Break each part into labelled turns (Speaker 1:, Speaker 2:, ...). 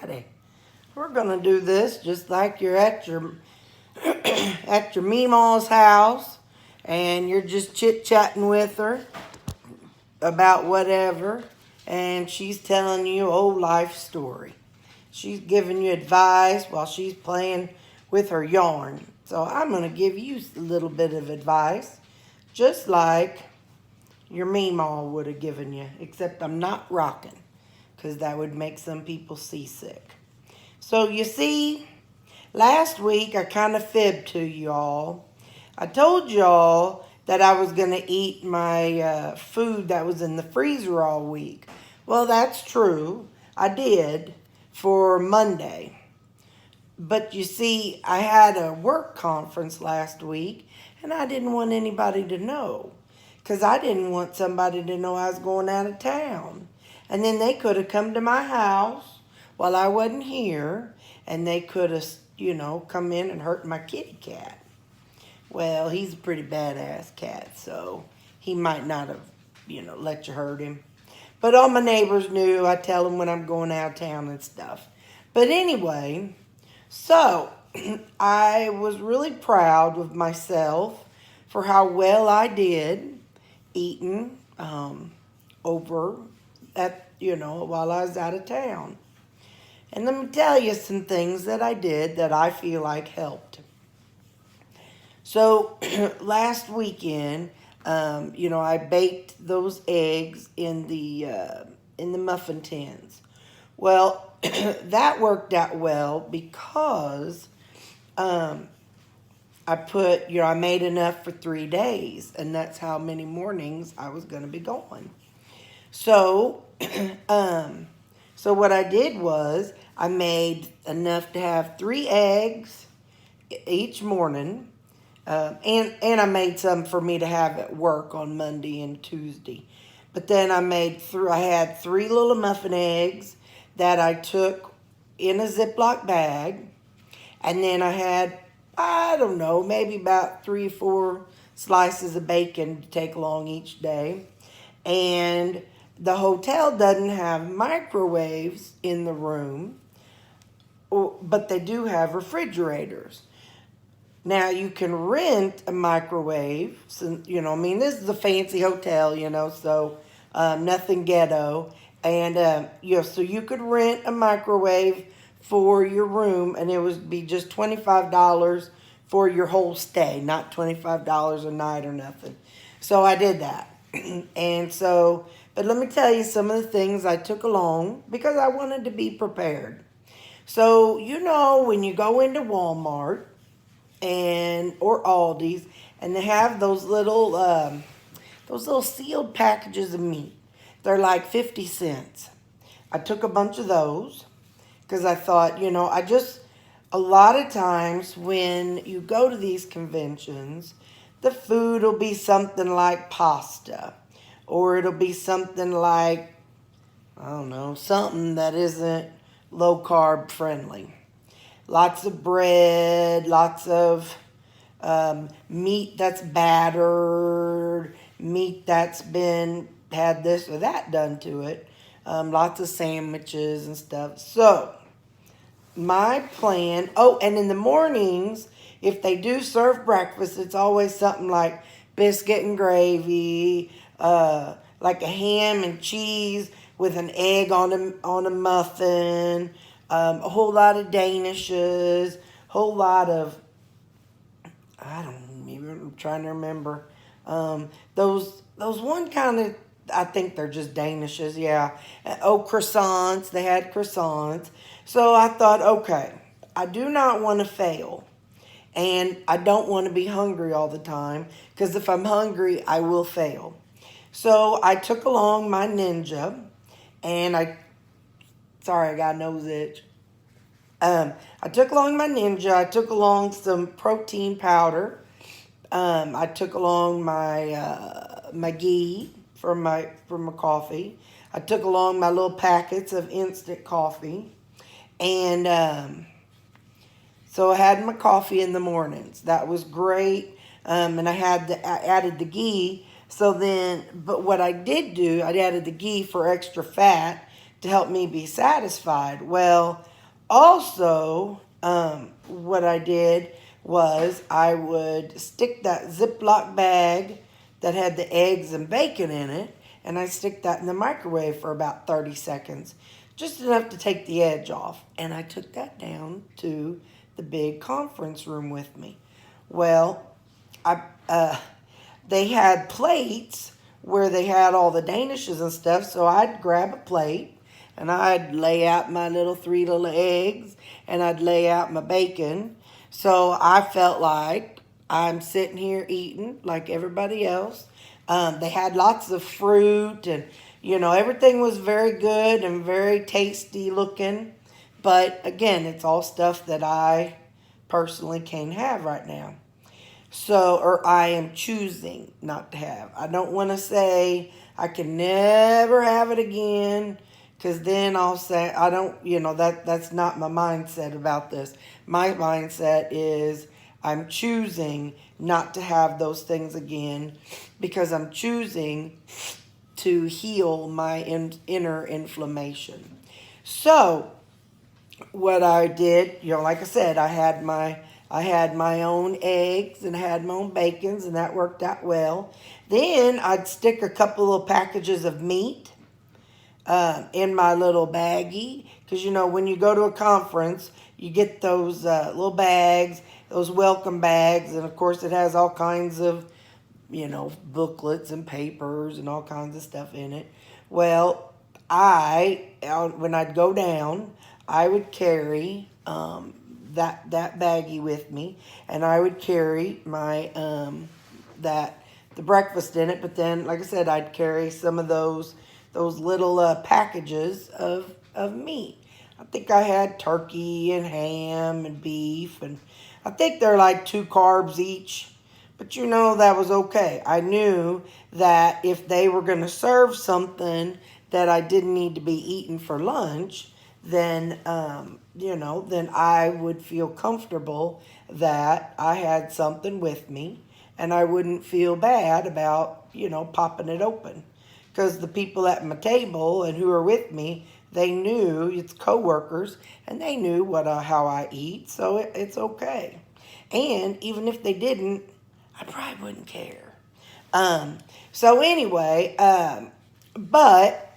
Speaker 1: Alrighty. We're gonna do this just like you're at your at your Meemaw's house and you're just chit-chatting with her about whatever, and she's telling you old life story. She's giving you advice while she's playing with her yarn. So I'm gonna give you a little bit of advice, just like your Meemaw would have given you, except I'm not rocking, because that would make some people seasick. So you see, last week I kind of fibbed to y'all. I told y'all that I was going to eat my food that was in the freezer all week. Well, that's true. I did for Monday. But you see, I had a work conference last week, and I didn't want anybody to know, because I didn't want somebody to know I was going out of town. And then they could have come to my house while I wasn't here, and they could have, come in and hurt my kitty cat. Well, he's a pretty badass cat, so he might not have, let you hurt him. But all my neighbors knew. I tell them when I'm going out of town and stuff. But anyway, so I was really proud of myself for how well I did eating over at, while I was out of town. And let me tell you some things that I did that I feel like helped. So last weekend, I baked those eggs in the muffin tins. Well, that worked out well because I made enough for 3 days, and that's how many mornings I was going to be going. So, so what I did was I made enough to have 3 eggs each morning. And I made some for me to have at work on Monday and Tuesday. But then I had 3 little muffin eggs that I took in a Ziploc bag. And then I had, I don't know, maybe about 3 or 4 slices of bacon to take along each day. And the hotel doesn't have microwaves in the room, but they do have refrigerators. Now, you can rent a microwave. So, this is a fancy hotel, so nothing ghetto. And, so you could rent a microwave for your room, and it would be just $25 for your whole stay, not $25 a night or nothing. So I did that. And so, but let me tell you some of the things I took along because I wanted to be prepared. So, when you go into Walmart, or Aldi's, and they have those little sealed packages of meat. They're like 50 cents. I took a bunch of those because I thought, a lot of times when you go to these conventions, the food will be something like pasta, or it'll be something like, I don't know, something that isn't low carb friendly. Lots of bread, lots of meat that's battered, meat that's had this or that done to it, lots of sandwiches and stuff. So, my plan, and in the mornings, if they do serve breakfast, it's always something like biscuit and gravy, like a ham and cheese with an egg on a muffin, a whole lot of danishes, whole lot of, I'm trying to remember, those one kind of, I think they're just danishes, yeah. Croissants, they had croissants. So I thought, okay, I do not want to fail. And I don't want to be hungry all the time, because if I'm hungry, I will fail. So I took along my Ninja, and sorry, I got a nose itch. I took along my Ninja. I took along some protein powder. I took along my ghee for my coffee. I took along my little packets of instant coffee, and so I had my coffee in the mornings. That was great, and I added the ghee. So then, but what I did do, I added the ghee for extra fat to help me be satisfied. Well, Also, what I did was I would stick that Ziploc bag that had the eggs and bacon in it, and I stick that in the microwave for about 30 seconds, just enough to take the edge off. And I took that down to the big conference room with me. Well, I they had plates where they had all the danishes and stuff, so I'd grab a plate and I'd lay out my three little eggs and I'd lay out my bacon. So I felt like I'm sitting here eating like everybody else. They had lots of fruit and, everything was very good and very tasty looking. But again, it's all stuff that I personally can't have right now. So, or I am choosing not to have. I don't want to say I can never have it again, because then I'll say I don't, that's not my mindset about this. My mindset is I'm choosing not to have those things again because I'm choosing to heal my inner inflammation. So, what I did, like I said, I had my own eggs and I had my own bacons, and that worked out well. Then I'd stick a couple of packages of meat in my little baggie, because when you go to a conference, you get those little bags, those welcome bags, and of course it has all kinds of booklets and papers and all kinds of stuff in it. Well, when I'd go down, I would carry that baggie with me, and I would carry my the breakfast in it. But then, like I said, I'd carry some of those little packages of meat. I think I had turkey and ham and beef, and I think they're like 2 carbs each. But that was okay. I knew that if they were going to serve something that I didn't need to be eating for lunch, then then I would feel comfortable that I had something with me, and I wouldn't feel bad about popping it open, because the people at my table and who are with me, they knew, it's coworkers, and they knew how I eat, so it's okay. And even if they didn't, I probably wouldn't care. So anyway, but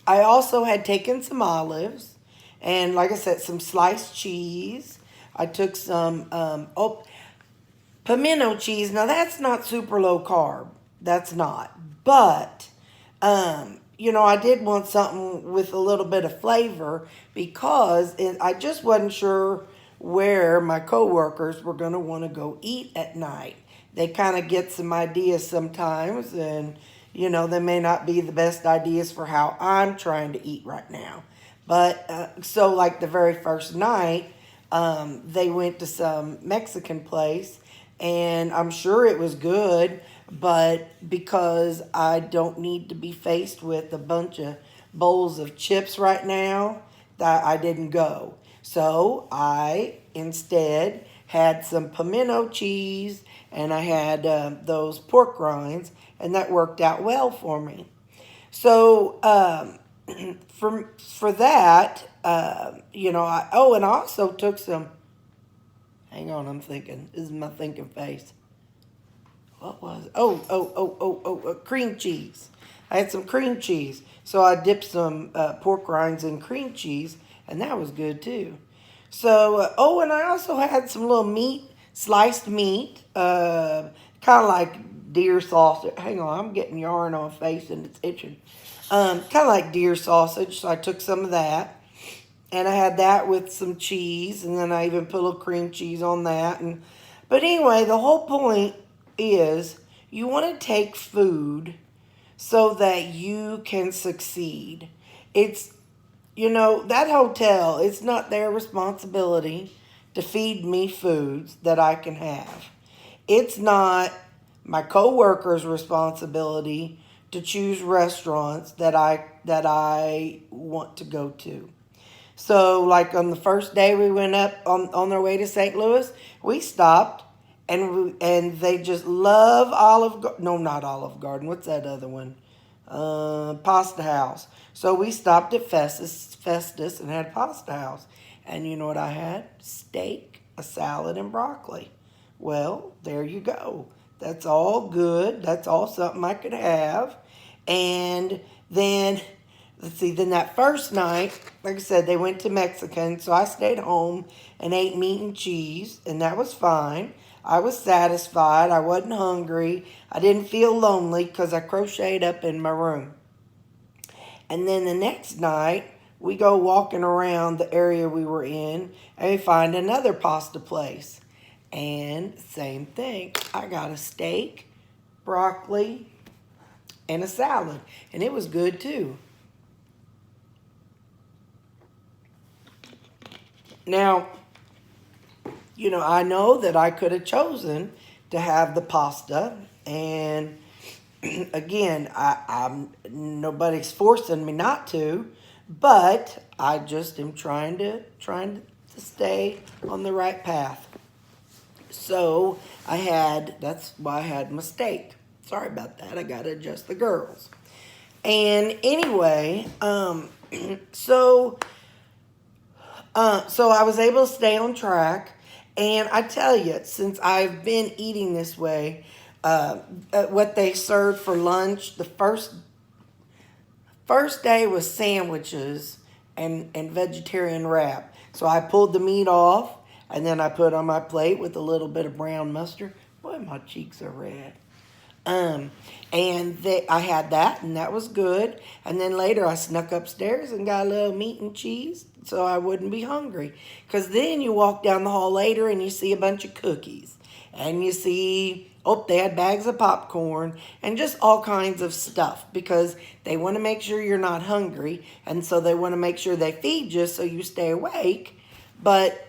Speaker 1: I also had taken some olives, and like I said, some sliced cheese. I took some pimento cheese. Now that's not super low carb. That's not. But I did want something with a little bit of flavor, because I just wasn't sure where my coworkers were going to want to go eat at night. They kind of get some ideas sometimes, and they may not be the best ideas for how I'm trying to eat right now. But so like the very first night, they went to some Mexican place, and I'm sure it was good, but because I don't need to be faced with a bunch of bowls of chips right now, that I didn't go. So I instead had some pimento cheese, and I had those pork rinds, and that worked out well for me. So for that, and I also took some. Hang on, I'm thinking. This is my thinking face. What was it? Cream cheese. I had some cream cheese, so I dipped some pork rinds in cream cheese, and that was good too. So, and I also had some little meat, sliced meat, kind of like deer sausage. Hang on, I'm getting yarn on my face and it's itching. Kind of like deer sausage, so I took some of that. And I had that with some cheese, and then I even put a little cream cheese on that. But anyway, the whole point is you want to take food so that you can succeed. It's, that hotel, it's not their responsibility to feed me foods that I can have. It's not my coworkers' responsibility to choose restaurants that I want to go to. So, like on the first day we went up on our way to St. Louis, we stopped, and they just love not Olive Garden. What's that other one? pasta house. So we stopped at Festus and had pasta house. And you know what I had? Steak, a salad, and broccoli. Well, there you go. That's all good. That's all something I could have. And then, let's see, then that first night, like I said, they went to Mexican. So I stayed home and ate meat and cheese. And that was fine. I was satisfied. I wasn't hungry. I didn't feel lonely because I crocheted up in my room. And then the next night, we go walking around the area we were in and we find another pasta place. And same thing. I got a steak, broccoli, and a salad. And it was good too. Now, you know, I know that I could have chosen to have the pasta. And again, I'm nobody's forcing me not to. But I just am trying to stay on the right path. So that's why I had my steak. Sorry about that. I got to adjust the girls. And anyway, so I was able to stay on track. And I tell you, since I've been eating this way, what they served for lunch, the first day was sandwiches and vegetarian wrap. So I pulled the meat off, and then I put on my plate with a little bit of brown mustard. Boy, my cheeks are red. I had that, and that was good. And then later I snuck upstairs and got a little meat and cheese so I wouldn't be hungry. Because then you walk down the hall later and you see a bunch of cookies. And you see, they had bags of popcorn and just all kinds of stuff because they want to make sure you're not hungry. And so they want to make sure they feed you so you stay awake. But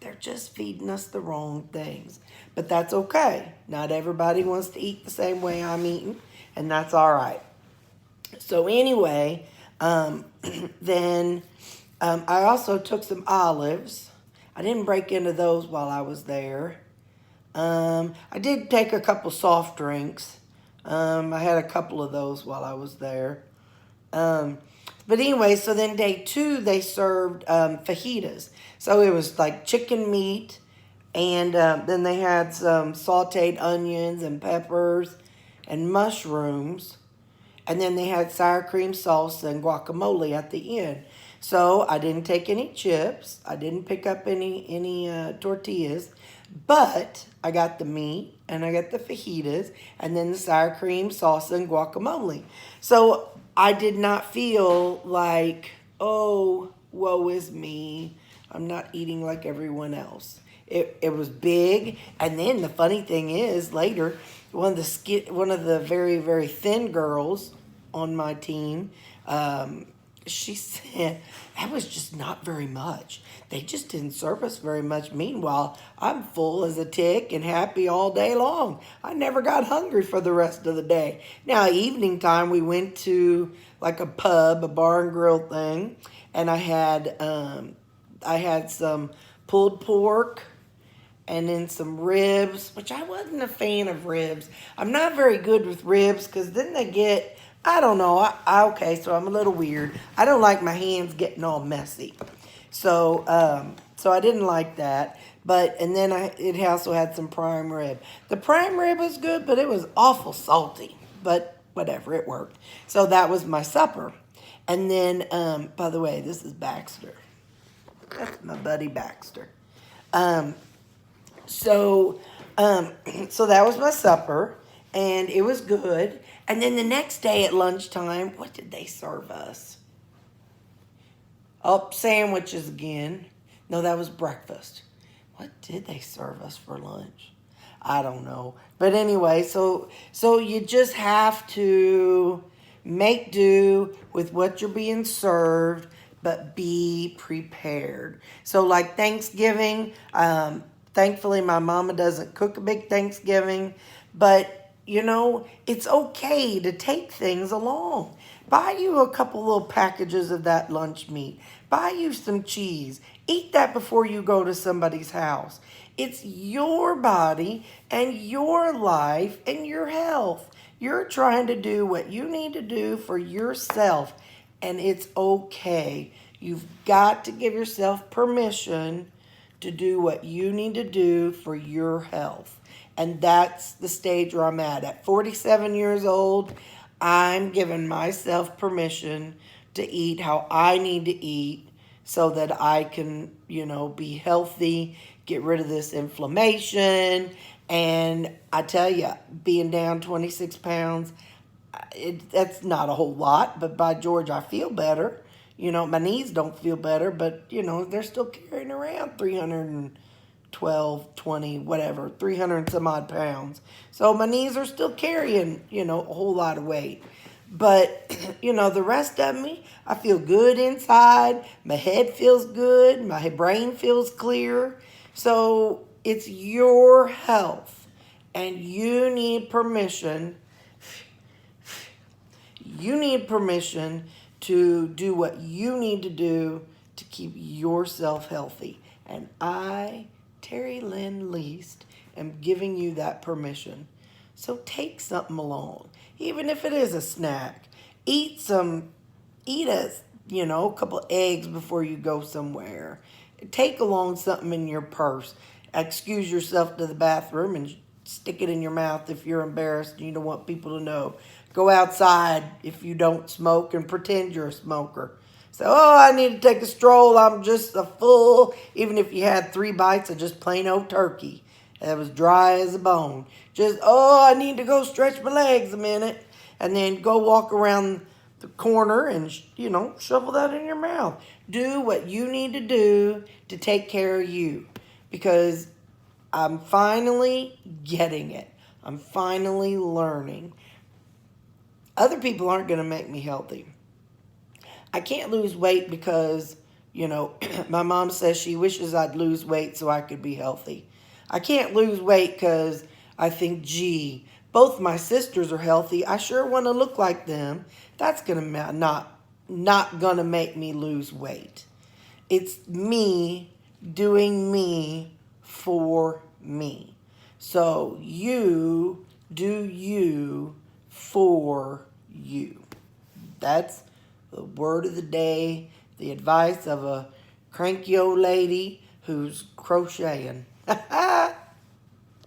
Speaker 1: they're just feeding us the wrong things. But that's okay. Not everybody wants to eat the same way I'm eating, and that's all right. So anyway, then I also took some olives. I didn't break into those while I was there. I did take a couple soft drinks. I had a couple of those while I was there. But anyway, so then day 2, they served fajitas. So it was like chicken meat, and then they had some sauteed onions and peppers and mushrooms. And then they had sour cream salsa and guacamole at the end. So I didn't take any chips. I didn't pick up any tortillas. But I got the meat, and I got the fajitas, and then the sour cream salsa and guacamole. So I did not feel like, oh, woe is me. I'm not eating like everyone else. It was big. And then the funny thing is, later, one of the very, very thin girls on my team, she said, that was just not very much. They just didn't serve us very much. Meanwhile, I'm full as a tick and happy all day long. I never got hungry for the rest of the day. Now, evening time, we went to like a pub, a bar and grill thing, and I had some pulled pork and then some ribs, which I wasn't a fan of ribs. I'm not very good with ribs because then they get, I don't know. Okay, so I'm a little weird. I don't like my hands getting all messy. So I didn't like that. And then it also had some prime rib. The prime rib was good, but it was awful salty. But whatever, it worked. So that was my supper. And then, by the way, this is Baxter. That's my buddy Baxter. So that was my supper, and it was good. And then the next day at lunchtime, what did they serve us? Oh, sandwiches again. No, that was breakfast. What did they serve us for lunch? I don't know. But anyway, so you just have to make do with what you're being served, but be prepared. So like Thanksgiving, thankfully my mama doesn't cook a big Thanksgiving, but you know, it's okay to take things along. Buy you a couple little packages of that lunch meat. Buy you some cheese. Eat that before you go to somebody's house. It's your body and your life and your health. You're trying to do what you need to do for yourself, and it's okay. You've got to give yourself permission to do what you need to do for your health. And that's the stage where I'm at. At 47 years old, I'm giving myself permission to eat how I need to eat so that I can, be healthy, get rid of this inflammation. And I tell you, being down 26 pounds, that's not a whole lot, but by George, I feel better. My knees don't feel better, but, they're still carrying around 312, 20, whatever, 300 and some odd pounds. So my knees are still carrying, a whole lot of weight. But, the rest of me, I feel good inside. My head feels good. My brain feels clear. So it's your health, and you need permission. You need permission to do what you need to do to keep yourself healthy. And I, Terry Lynn Least, am giving you that permission. So take something along, even if it is a snack. Eat a couple eggs before you go somewhere. Take along something in your purse. Excuse yourself to the bathroom and stick it in your mouth if you're embarrassed and you don't want people to know. Go outside if you don't smoke and pretend you're a smoker. So, I need to take a stroll. I'm just a full, even if you had 3 bites of just plain old turkey that was dry as a bone. Just, I need to go stretch my legs a minute. And then go walk around the corner and, shovel that in your mouth. Do what you need to do to take care of you. Because I'm finally getting it. I'm finally learning. Other people aren't going to make me healthy. I can't lose weight because, my mom says she wishes I'd lose weight so I could be healthy. I can't lose weight because I think, gee, both my sisters are healthy. I sure want to look like them. That's going to not going to make me lose weight. It's me doing me for me. So you do you for you. That's the word of the day, the advice of a cranky old lady who's crocheting.